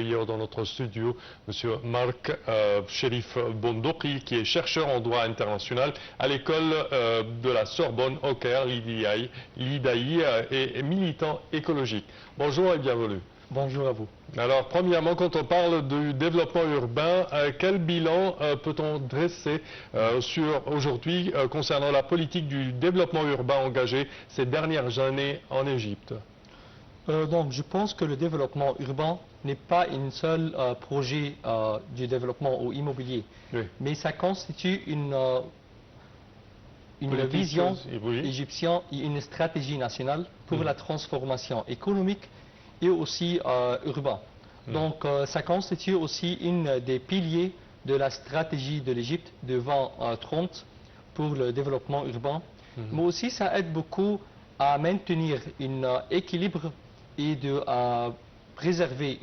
d'ailleurs dans notre studio M. Marc Cherif Bondoki, qui est chercheur en droit international à l'école de la Sorbonne au Caire, l'IDAI, et militant écologique. Bonjour et bienvenue. Bonjour à vous. Alors, premièrement, quand on parle du développement urbain, quel bilan peut-on dresser aujourd'hui concernant la politique du développement urbain engagée ces dernières années en Égypte? Donc, je pense que le développement urbain n'est pas un seul projet du développement ou immobilier, Oui. mais ça constitue une vision égyptienne et une stratégie nationale pour la transformation économique et aussi urbain. Donc, ça constitue aussi une des piliers de la stratégie de l'Égypte de 2030 pour le développement urbain. Mais aussi, ça aide beaucoup à maintenir un équilibre et de préserver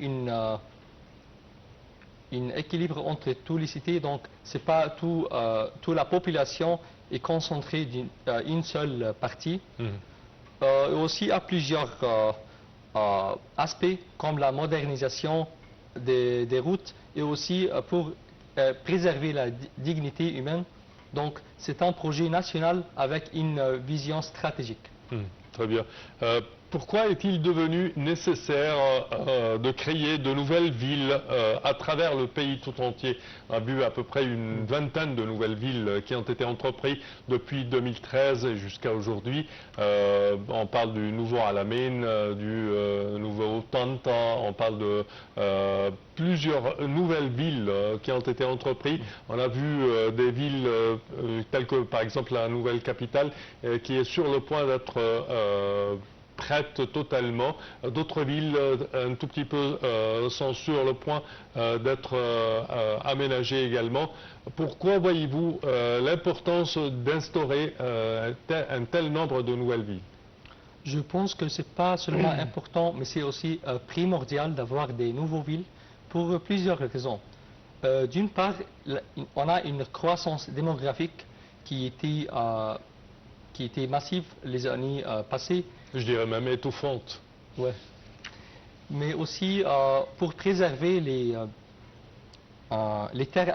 un équilibre entre tous les cités. Donc, c'est pas toute la population est concentrée d'une seule partie. Et aussi à plusieurs aspects comme la modernisation des routes et aussi pour préserver la dignité humaine. Donc, c'est un projet national avec une vision stratégique. Très bien. Pourquoi est-il devenu nécessaire de créer de nouvelles villes à travers le pays tout entier? On a vu à peu près une vingtaine de nouvelles villes qui ont été entreprises depuis 2013 jusqu'à aujourd'hui. On parle du nouveau Alameen, du nouveau Tanta, on parle de plusieurs nouvelles villes qui ont été entreprises. On a vu des villes telles que par exemple la nouvelle capitale qui est sur le point d'être prête totalement. D'autres villes un tout petit peu sont sur le point d'être aménagées également. Pourquoi voyez-vous l'importance d'instaurer un tel nombre de nouvelles villes? Je pense que ce n'est pas seulement important, mais c'est aussi primordial d'avoir des nouvelles villes pour plusieurs raisons. D'une part, on a une croissance démographique qui était massive les années passées. Je dirais même étouffante. Ouais. Mais aussi pour préserver les terres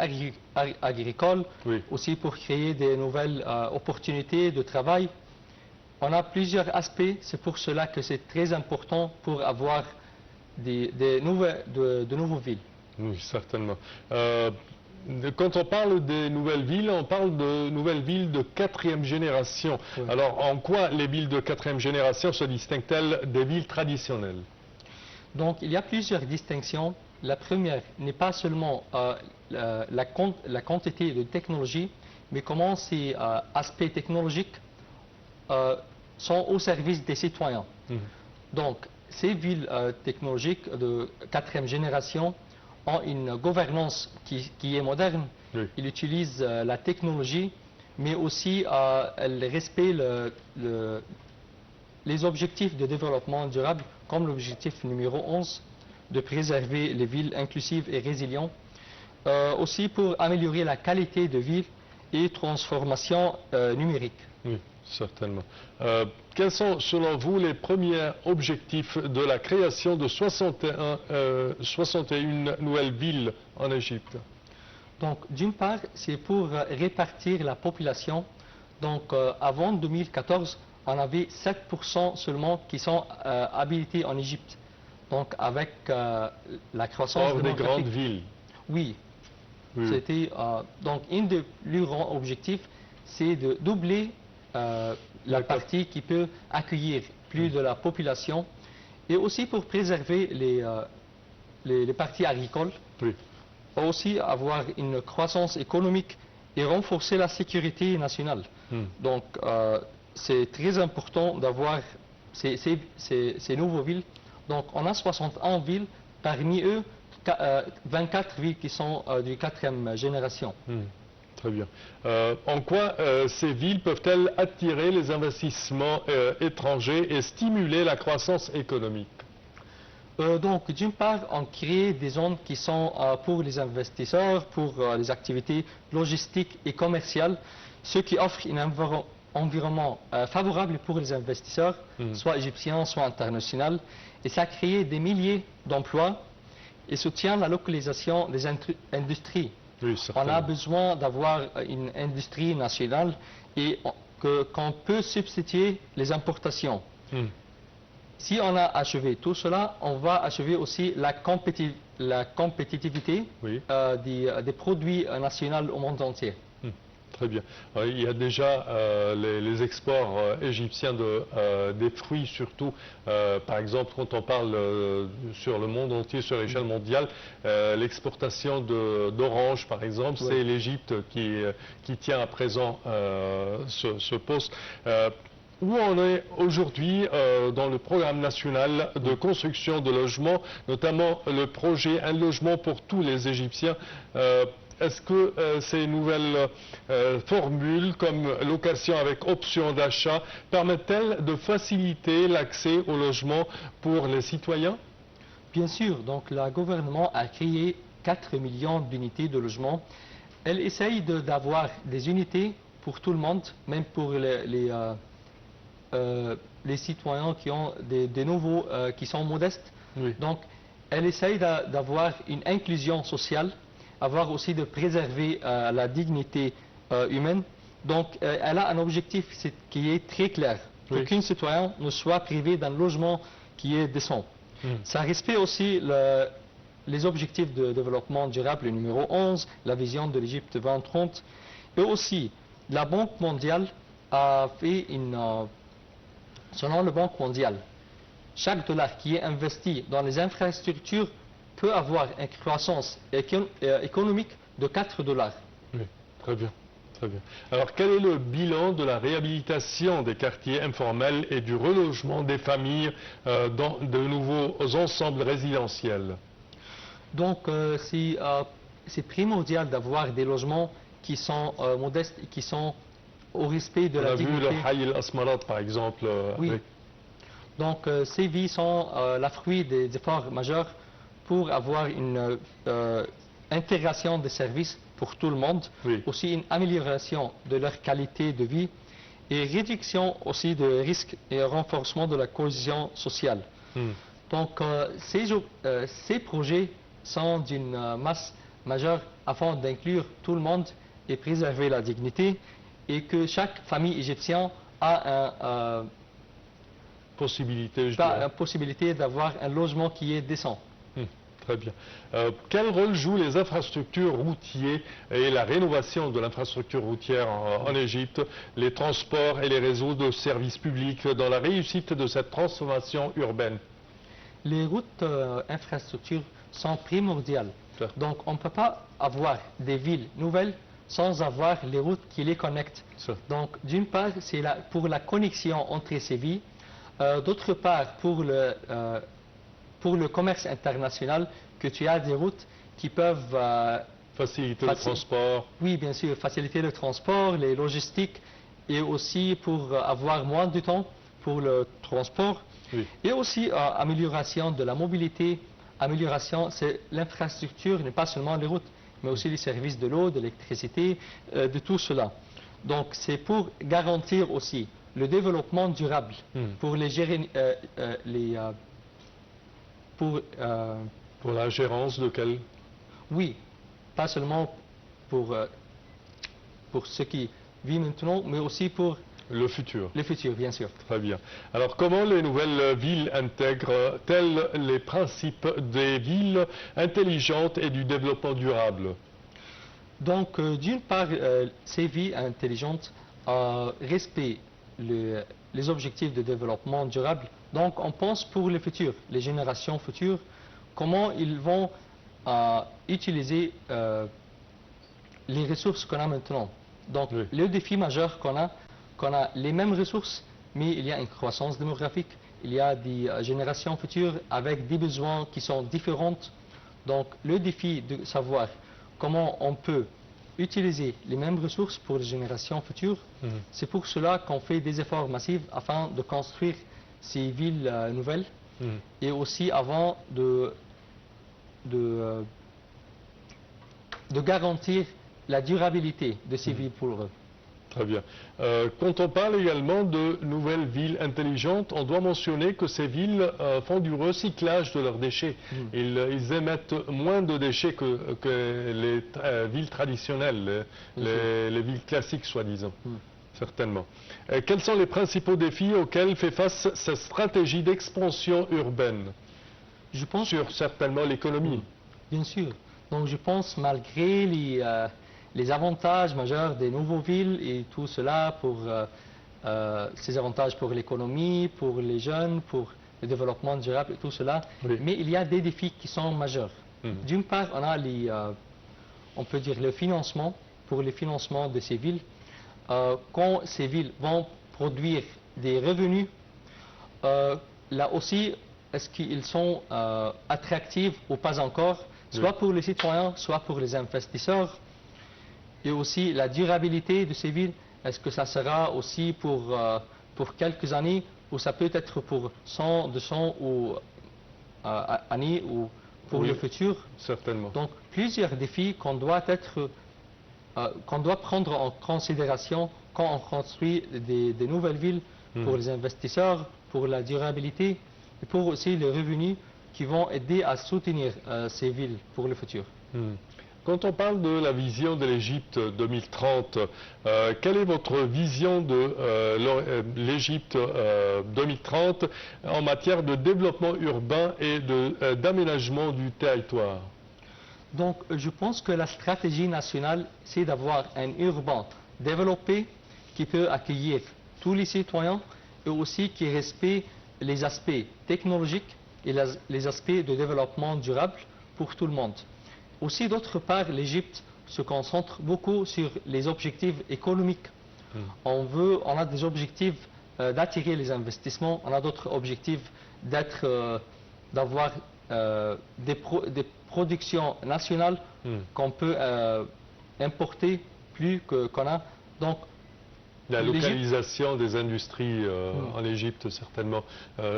agricoles, oui. Aussi pour créer des nouvelles opportunités de travail. On a plusieurs aspects, c'est pour cela que c'est très important pour avoir de nouvelles villes. Oui, certainement. Quand on parle des nouvelles villes, on parle de nouvelles villes de 4e génération. Oui. Alors, en quoi les villes de 4e génération se distinguent-elles des villes traditionnelles? Donc, il y a plusieurs distinctions. La première n'est pas seulement la quantité de technologie, mais comment ces aspects technologiques sont au service des citoyens. Donc, ces villes technologiques de 4e génération ont une gouvernance qui est moderne. Oui. Ils utilisent la technologie, mais aussi elles respectent les objectifs de développement durable, comme l'objectif numéro 11, de préserver les villes inclusives et résilientes. Aussi pour améliorer la qualité de vie et transformation numérique. Oui, certainement. Quels sont, selon vous, les premiers objectifs de la création de 61 nouvelles villes en Égypte? Donc, d'une part, c'est pour répartir la population. Donc, avant 2014, on avait 7% seulement qui sont habilités en Égypte. Donc, avec la croissance hors des grandes villes. Oui. Oui. C'était donc un des plus grands objectifs, c'est de doubler la partie qui peut accueillir plus de la population et aussi pour préserver les parties agricoles. Oui. Aussi avoir une croissance économique et renforcer la sécurité nationale. Donc, c'est très important d'avoir ces nouvelles villes. Donc, on a 61 villes, parmi eux, 24 villes qui sont du 4e génération. Très bien. En quoi ces villes peuvent-elles attirer les investissements étrangers et stimuler la croissance économique? Donc, d'une part, on crée des zones qui sont pour les investisseurs, pour les activités logistiques et commerciales, ce qui offre un environnement favorable pour les investisseurs, soit égyptiens, soit internationaux. Et ça crée des milliers d'emplois. et soutient la localisation des industries. Oui, on a besoin d'avoir une industrie nationale et qu'on peut substituer les importations. Si on a achevé tout cela, on va achever aussi la compétitivité des produits nationaux au monde entier. Très bien. Il y a déjà les exports égyptiens des fruits surtout. Par exemple, quand on parle sur le monde entier, sur l'échelle mondiale, l'exportation d'oranges, par exemple, c'est l'Égypte qui tient à présent ce poste. Où on est aujourd'hui dans le programme national de construction de logements, notamment le projet Un logement pour tous les Égyptiens. Est-ce que ces nouvelles formules, comme location avec option d'achat, permettent-elles de faciliter l'accès au logement pour les citoyens? Bien sûr, donc le gouvernement a créé 4 millions d'unités de logement. Elle essaye d'avoir des unités pour tout le monde, même pour les citoyens qui ont des nouveaux, qui sont modestes. Donc, elle essaye d'avoir une inclusion sociale, avoir aussi de préserver la dignité humaine. Donc, elle a un objectif qui est très clair, qu'aucun citoyen ne soit privé d'un logement qui est décent. Ça respecte aussi les objectifs de développement durable, le numéro 11, la vision de l'Égypte 2030, et aussi la Banque mondiale a fait selon la Banque mondiale, chaque dollar qui est investi dans les infrastructures peut avoir une croissance économique de 4 dollars. Oui, très bien, très bien. Alors, quel est le bilan de la réhabilitation des quartiers informels et du relogement des familles dans de nouveaux ensembles résidentiels? Donc, c'est primordial d'avoir des logements qui sont modestes et qui sont au respect de la dignité. On a vu le Hayy el-Asmarat, par exemple. Oui. Donc, ces vies sont la fruit des efforts majeurs pour avoir une intégration des services pour tout le monde, aussi une amélioration de leur qualité de vie et réduction aussi de risques et renforcement de la cohésion sociale. Donc, ces projets sont d'une masse majeure afin d'inclure tout le monde et préserver la dignité et que chaque famille égyptienne a une possibilité d'avoir un logement qui est décent. Très bien. Quel rôle jouent les infrastructures routières et la rénovation de l'infrastructure routière en Égypte, les transports et les réseaux de services publics dans la réussite de cette transformation urbaine? Les routes infrastructures sont primordiales. Donc on ne peut pas avoir des villes nouvelles sans avoir les routes qui les connectent. Donc d'une part, c'est pour la connexion entre ces villes. D'autre part, pour le commerce international, que tu as des routes qui peuvent faciliter le transport. Oui, bien sûr, faciliter le transport, les logistiques, et aussi pour avoir moins de temps pour le transport. Et aussi amélioration de la mobilité. Amélioration, c'est l'infrastructure, n'est pas seulement les routes, mais aussi les services de l'eau, de l'électricité, de tout cela. Donc c'est pour garantir aussi le développement durable, pour pour la gérance de quel? Oui, pas seulement pour ceux qui vivent maintenant, mais aussi pour le futur. Le futur, bien sûr. Très bien. Alors, comment les nouvelles villes intègrent-elles les principes des villes intelligentes et du développement durable? Donc, d'une part, ces villes intelligentes respectent les objectifs de développement durable. Donc, on pense pour le futur, les générations futures, comment ils vont utiliser les ressources qu'on a maintenant. Donc, le défi majeur qu'on a les mêmes ressources, mais il y a une croissance démographique, il y a des générations futures avec des besoins qui sont différents. Donc, le défi de savoir comment on peut utiliser les mêmes ressources pour les générations futures, c'est pour cela qu'on fait des efforts massifs afin de construire ces villes nouvelles et aussi avant de garantir la durabilité de ces villes pour eux. Très bien. Quand on parle également de nouvelles villes intelligentes, on doit mentionner que ces villes font du recyclage de leurs déchets. Ils émettent moins de déchets que les villes traditionnelles, les villes classiques, soi-disant. Certainement. Quels sont les principaux défis auxquels fait face cette stratégie d'expansion urbaine? Je pense sur certainement l'économie. Bien sûr. Donc je pense malgré les avantages majeurs des nouvelles villes et tout cela pour ces avantages pour l'économie, pour les jeunes, pour le développement durable et tout cela, mais il y a des défis qui sont majeurs. D'une part, on a on peut dire le financement, pour le financement de ces villes. Quand ces villes vont produire des revenus, là aussi, est-ce qu'ils sont attractifs ou pas encore, soit pour les citoyens, soit pour les investisseurs, et aussi la durabilité de ces villes, est-ce que ça sera aussi pour quelques années, ou ça peut être pour 100, 200 ou, années, ou pour le futur? Certainement. Donc, plusieurs défis qu'on doit prendre en considération quand on construit des nouvelles villes pour les investisseurs, pour la durabilité et pour aussi les revenus qui vont aider à soutenir ces villes pour le futur. Quand on parle de la vision de l'Égypte 2030, quelle est votre vision de l'Égypte 2030 en matière de développement urbain et d'aménagement du territoire? Donc, je pense que la stratégie nationale, c'est d'avoir un urbain développé qui peut accueillir tous les citoyens et aussi qui respecte les aspects technologiques et les aspects de développement durable pour tout le monde. Aussi, d'autre part, l'Égypte se concentre beaucoup sur les objectifs économiques. On a des objectifs d'attirer les investissements, on a d'autres objectifs d'avoir des productions nationales qu'on peut importer plus qu'on a. Donc, la localisation des industries en Égypte, certainement,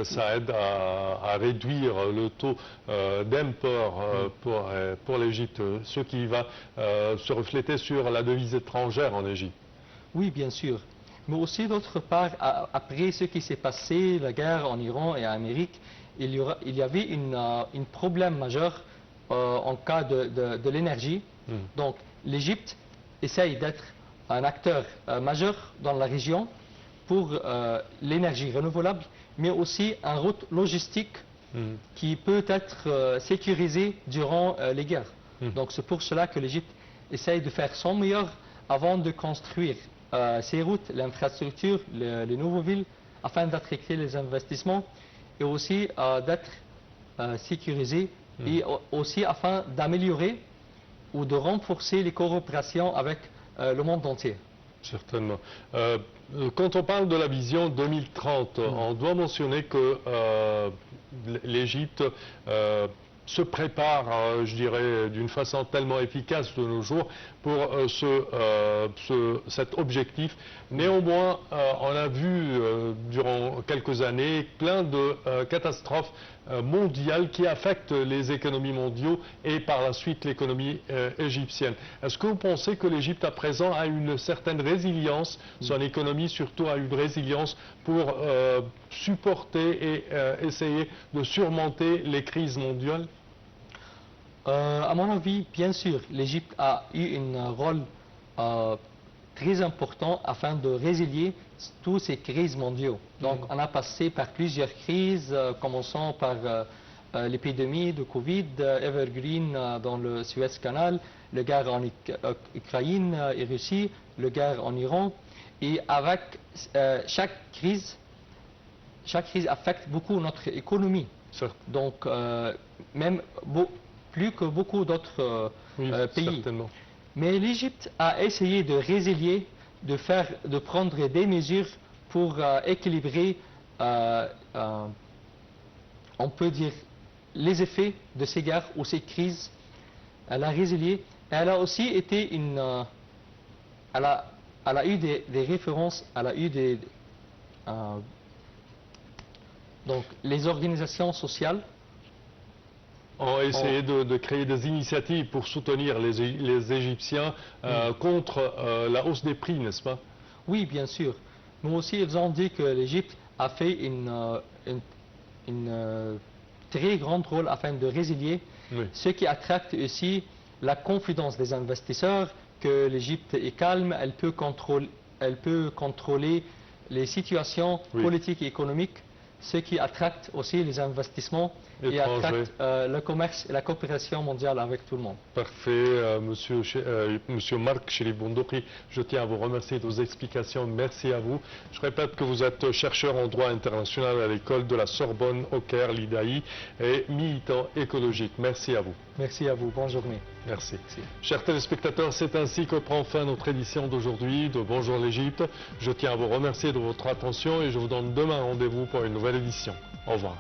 ça aide à réduire le taux d'import pour l'Égypte, ce qui va se refléter sur la devise étrangère en Égypte. Oui, bien sûr. Mais aussi, d'autre part, après ce qui s'est passé, la guerre en Iran et en Amérique, il y avait un problème majeur en cas de l'énergie. Donc, l'Égypte essaye d'être un acteur majeur dans la région pour l'énergie renouvelable, mais aussi une route logistique qui peut être sécurisée durant les guerres. Donc c'est pour cela que l'Égypte essaye de faire son meilleur avant de construire ces routes, l'infrastructure, les nouvelles villes, afin d'attirer les investissements et aussi d'être sécurisée et aussi afin d'améliorer ou de renforcer les coopérations avec le monde entier. Certainement. Quand on parle de la vision 2030, on doit mentionner que l'Égypte se prépare, je dirais, d'une façon tellement efficace de nos jours pour cet objectif. Néanmoins, on a vu durant quelques années plein de catastrophes mondiales qui affectent les économies mondiales et par la suite l'économie égyptienne. Est-ce que vous pensez que l'Égypte à présent a une certaine résilience, son économie surtout a une résilience pour supporter et essayer de surmonter les crises mondiales? À mon avis, bien sûr, l'Égypte a eu un rôle très important afin de résilier toutes ces crises mondiales. Donc, on a passé par plusieurs crises, commençant par l'épidémie de Covid, Evergreen dans le Suez Canal, la guerre en Ukraine et Russie, la guerre en Iran. Et avec chaque crise affecte beaucoup notre économie. Donc, même plus que beaucoup d'autres pays. Certainement. Mais l'Égypte a essayé de résilier, de prendre des mesures pour équilibrer, on peut dire, les effets de ces guerres ou ces crises. Elle a résilié. Elle a aussi été elle a eu des références, elle a eu donc les organisations sociales ont essayé de créer des initiatives pour soutenir les Égyptiens contre la hausse des prix, n'est-ce pas? Oui, bien sûr. Mais aussi, ils ont dit que l'Égypte a fait une très grand rôle afin de résilier, Oui. ce qui attracte aussi la confiance des investisseurs, que l'Égypte est calme, elle peut contrôler les situations politiques et économiques, ce qui attracte aussi les investissements et attracte le commerce et la coopération mondiale avec tout le monde. Parfait, monsieur Marc Cherif Bondouki, je tiens à vous remercier de vos explications. Merci à vous. Je répète que vous êtes chercheur en droit international à l'école de la Sorbonne au Caire, l'IDAI, et militant écologique. Merci à vous. Merci à vous. Bonne journée. Merci. Chers téléspectateurs, c'est ainsi que prend fin notre édition d'aujourd'hui de Bonjour l'Égypte. Je tiens à vous remercier de votre attention et je vous donne demain rendez-vous pour une nouvelle édition. Au revoir.